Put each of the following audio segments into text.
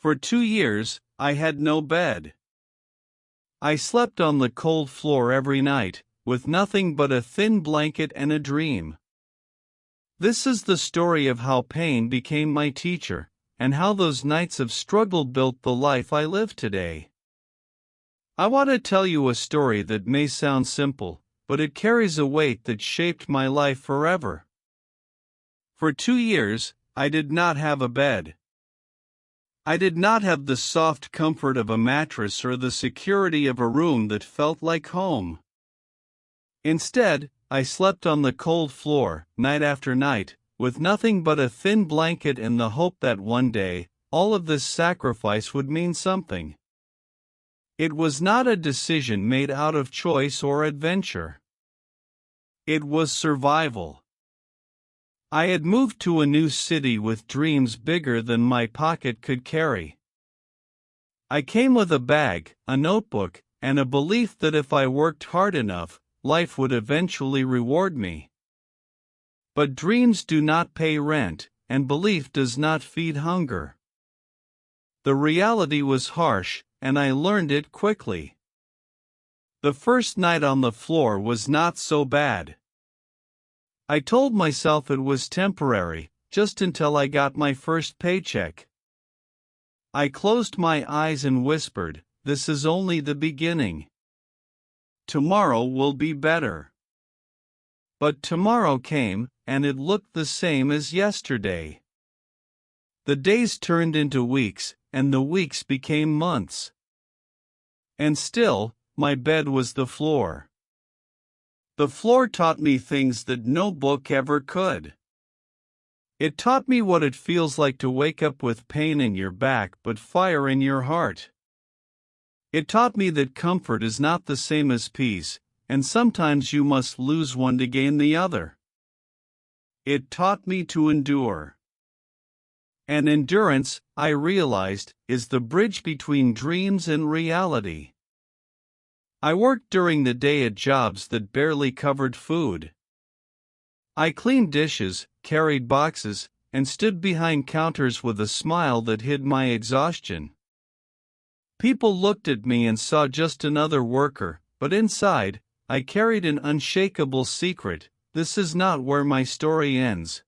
For 2 years, I had no bed. I slept on the cold floor every night, with nothing but a thin blanket and a dream. This is the story of how pain became my teacher, and how those nights of struggle built the life I live today. I want to tell you a story that may sound simple, but it carries a weight that shaped my life forever. For 2 years, I did not have a bed. I did not have the soft comfort of a mattress or the security of a room that felt like home. Instead, I slept on the cold floor, night after night, with nothing but a thin blanket and the hope that one day, all of this sacrifice would mean something. It was not a decision made out of choice or adventure. It was survival. I had moved to a new city with dreams bigger than my pocket could carry. I came with a bag, a notebook, and a belief that if I worked hard enough, life would eventually reward me. But dreams do not pay rent, and belief does not feed hunger. The reality was harsh, and I learned it quickly. The first night on the floor was not so bad. I told myself it was temporary, just until I got my first paycheck. I closed my eyes and whispered, "This is only the beginning. Tomorrow will be better." But tomorrow came, and it looked the same as yesterday. The days turned into weeks, and the weeks became months. And still, my bed was the floor. The floor taught me things that no book ever could. It taught me what it feels like to wake up with pain in your back but fire in your heart. It taught me that comfort is not the same as peace, and sometimes you must lose one to gain the other. It taught me to endure. And endurance, I realized, is the bridge between dreams and reality. I worked during the day at jobs that barely covered food. I cleaned dishes, carried boxes, and stood behind counters with a smile that hid my exhaustion. People looked at me and saw just another worker, but inside, I carried an unshakable secret: this is not where my story ends.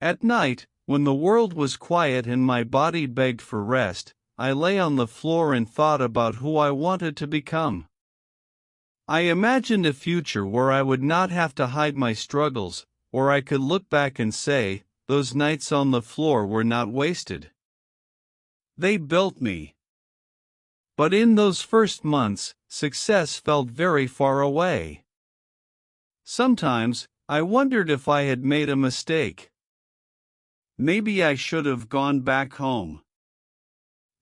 At night, when the world was quiet and my body begged for rest, I lay on the floor and thought about who I wanted to become. I imagined a future where I would not have to hide my struggles, where I could look back and say, those nights on the floor were not wasted. They built me. But in those first months, success felt very far away. Sometimes, I wondered if I had made a mistake. Maybe I should have gone back home.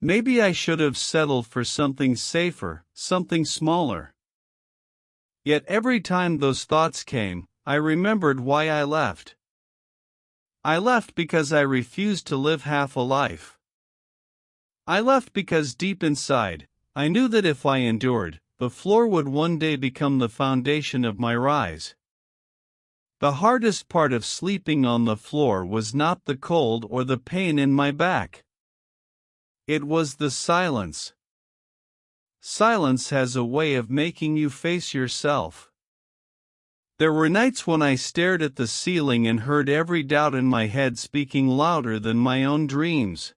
Maybe I should have settled for something safer, something smaller. Yet every time those thoughts came, I remembered why I left. I left because I refused to live half a life. I left because deep inside, I knew that if I endured, the floor would one day become the foundation of my rise. The hardest part of sleeping on the floor was not the cold or the pain in my back. It was the silence. Silence has a way of making you face yourself. There were nights when I stared at the ceiling and heard every doubt in my head speaking louder than my own dreams.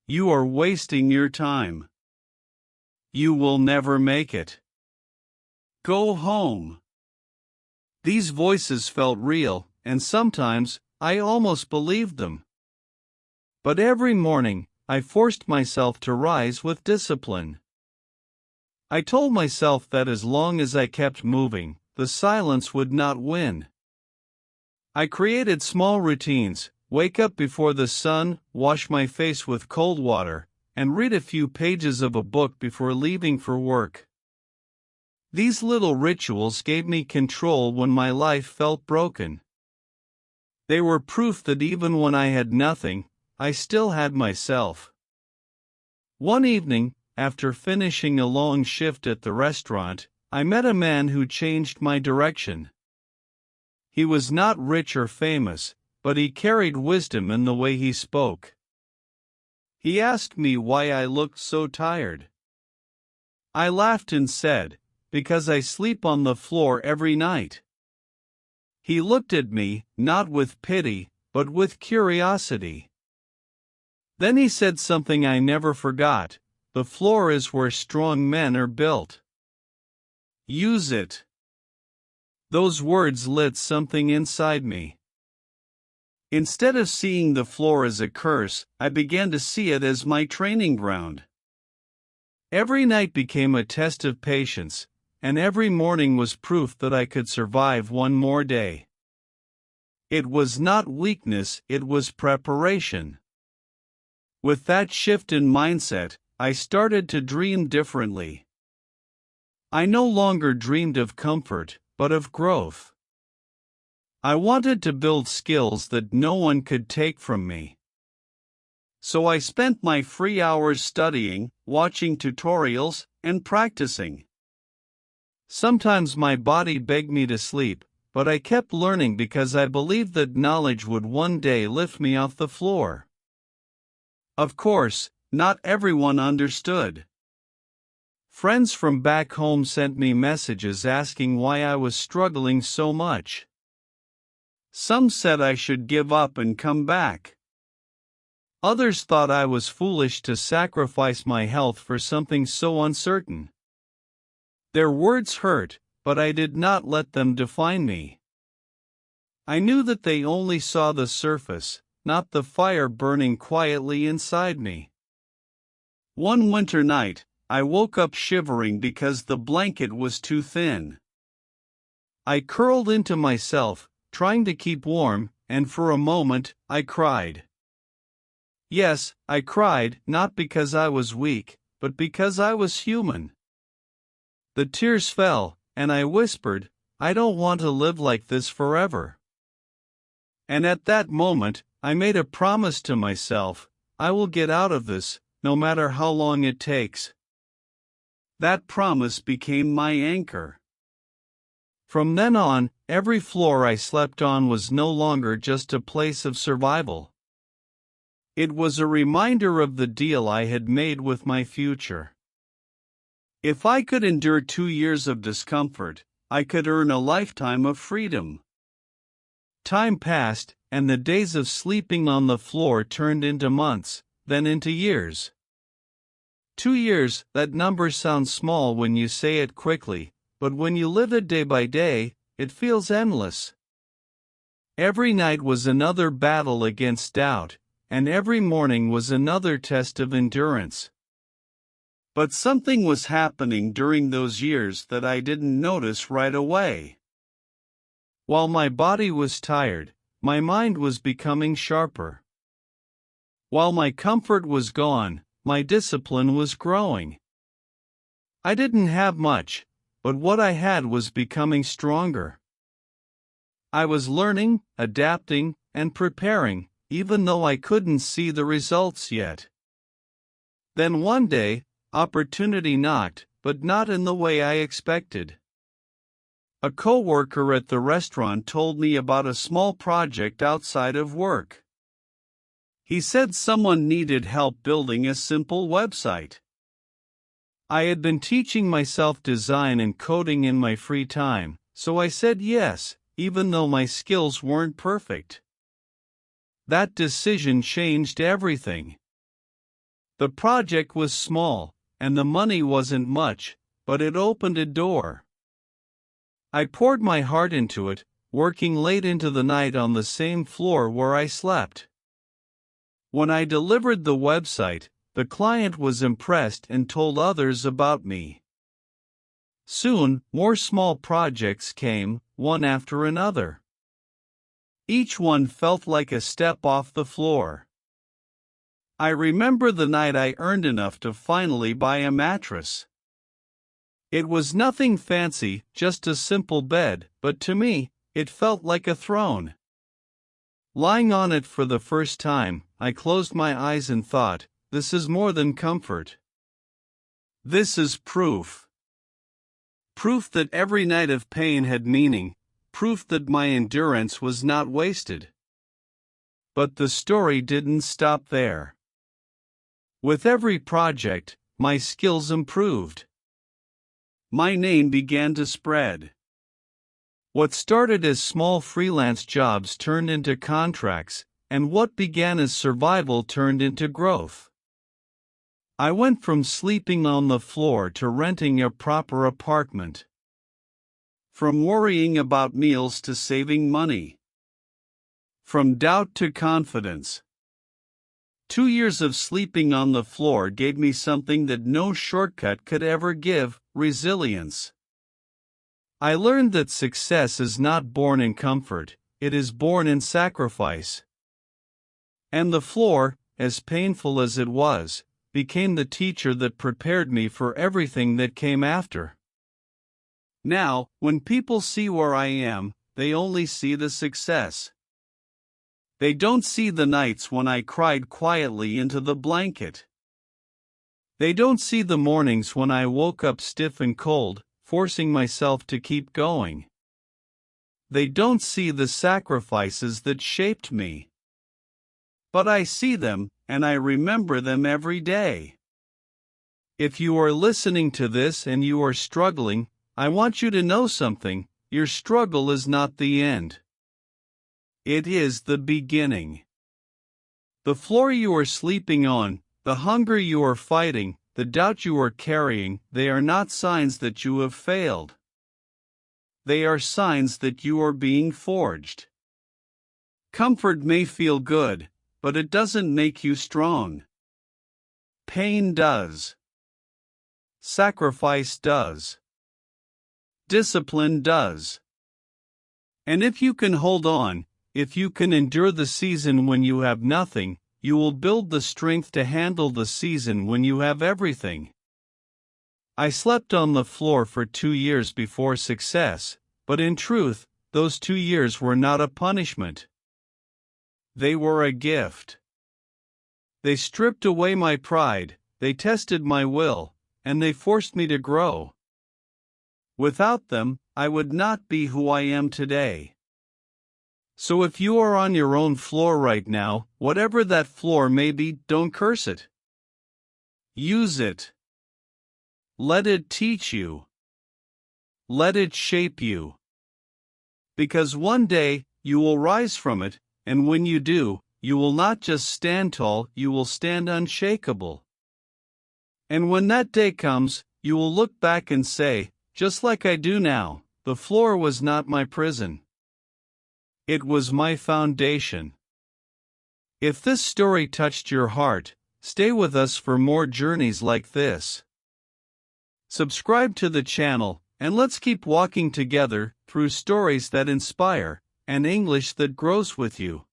You are wasting your time. You will never make it. Go home. These voices felt real, and sometimes, I almost believed them. But every morning, I forced myself to rise with discipline. I told myself that as long as I kept moving, the silence would not win. I created small routines: wake up before the sun, wash my face with cold water, and read a few pages of a book before leaving for work. These little rituals gave me control when my life felt broken. They were proof that even when I had nothing, I still had myself. One evening, after finishing a long shift at the restaurant, I met a man who changed my direction. He was not rich or famous, but he carried wisdom in the way he spoke. He asked me why I looked so tired. I laughed and said, "Because I sleep on the floor every night." He looked at me, not with pity, but with curiosity. Then he said something I never forgot: "The floor is where strong men are built. Use it." Those words lit something inside me. Instead of seeing the floor as a curse, I began to see it as my training ground. Every night became a test of patience, and every morning was proof that I could survive one more day. It was not weakness, it was preparation. With that shift in mindset, I started to dream differently. I no longer dreamed of comfort, but of growth. I wanted to build skills that no one could take from me. So I spent my free hours studying, watching tutorials, and practicing. Sometimes my body begged me to sleep, but I kept learning because I believed that knowledge would one day lift me off the floor. Of course, not everyone understood. Friends from back home sent me messages asking why I was struggling so much. Some said I should give up and come back. Others thought I was foolish to sacrifice my health for something so uncertain. Their words hurt, but I did not let them define me. I knew that they only saw the surface, not the fire burning quietly inside me. One winter night, I woke up shivering because the blanket was too thin. I curled into myself, trying to keep warm, and for a moment, I cried. Yes, I cried, not because I was weak, but because I was human. The tears fell, and I whispered, "I don't want to live like this forever." And at that moment, I made a promise to myself: I will get out of this, no matter how long it takes. That promise became my anchor. From then on, every floor I slept on was no longer just a place of survival. It was a reminder of the deal I had made with my future. If I could endure 2 years of discomfort, I could earn a lifetime of freedom. Time passed, and the days of sleeping on the floor turned into months, then into years. 2 years, that number sounds small when you say it quickly, but when you live it day by day, it feels endless. Every night was another battle against doubt, and every morning was another test of endurance. But something was happening during those years that I didn't notice right away. While my body was tired, my mind was becoming sharper. While my comfort was gone, my discipline was growing. I didn't have much, but what I had was becoming stronger. I was learning, adapting, and preparing, even though I couldn't see the results yet. Then one day, opportunity knocked, but not in the way I expected. A coworker at the restaurant told me about a small project outside of work. He said someone needed help building a simple website. I had been teaching myself design and coding in my free time, so I said yes, even though my skills weren't perfect. That decision changed everything. The project was small, and the money wasn't much, but it opened a door. I poured my heart into it, working late into the night on the same floor where I slept. When I delivered the website, the client was impressed and told others about me. Soon, more small projects came, one after another. Each one felt like a step off the floor. I remember the night I earned enough to finally buy a mattress. It was nothing fancy, just a simple bed, but to me, it felt like a throne. Lying on it for the first time, I closed my eyes and thought, this is more than comfort. This is proof. Proof that every night of pain had meaning, proof that my endurance was not wasted. But the story didn't stop there. With every project, my skills improved. My name began to spread. What started as small freelance jobs turned into contracts, and what began as survival turned into growth. I went from sleeping on the floor to renting a proper apartment. From worrying about meals to saving money. From doubt to confidence. 2 years of sleeping on the floor gave me something that no shortcut could ever give: resilience. I learned that success is not born in comfort, it is born in sacrifice. And the floor, as painful as it was, became the teacher that prepared me for everything that came after. Now, when people see where I am, they only see the success. They don't see the nights when I cried quietly into the blanket. They don't see the mornings when I woke up stiff and cold, forcing myself to keep going. They don't see the sacrifices that shaped me. But I see them, and I remember them every day. If you are listening to this and you are struggling, I want you to know something: your struggle is not the end. It is the beginning. The floor you are sleeping on, the hunger you are fighting, the doubt you are carrying, they are not signs that you have failed. They are signs that you are being forged. Comfort may feel good, but it doesn't make you strong. Pain does. Sacrifice does. Discipline does. And if you can hold on, if you can endure the season when you have nothing, you will build the strength to handle the season when you have everything. I slept on the floor for 2 years before success, but in truth, those 2 years were not a punishment. They were a gift. They stripped away my pride, they tested my will, and they forced me to grow. Without them, I would not be who I am today. So if you are on your own floor right now, whatever that floor may be, don't curse it. Use it. Let it teach you. Let it shape you. Because one day, you will rise from it, and when you do, you will not just stand tall, you will stand unshakable. And when that day comes, you will look back and say, just like I do now, the floor was not my prison. It was my foundation. If this story touched your heart, stay with us for more journeys like this. Subscribe to the channel, and let's keep walking together through stories that inspire and English that grows with you.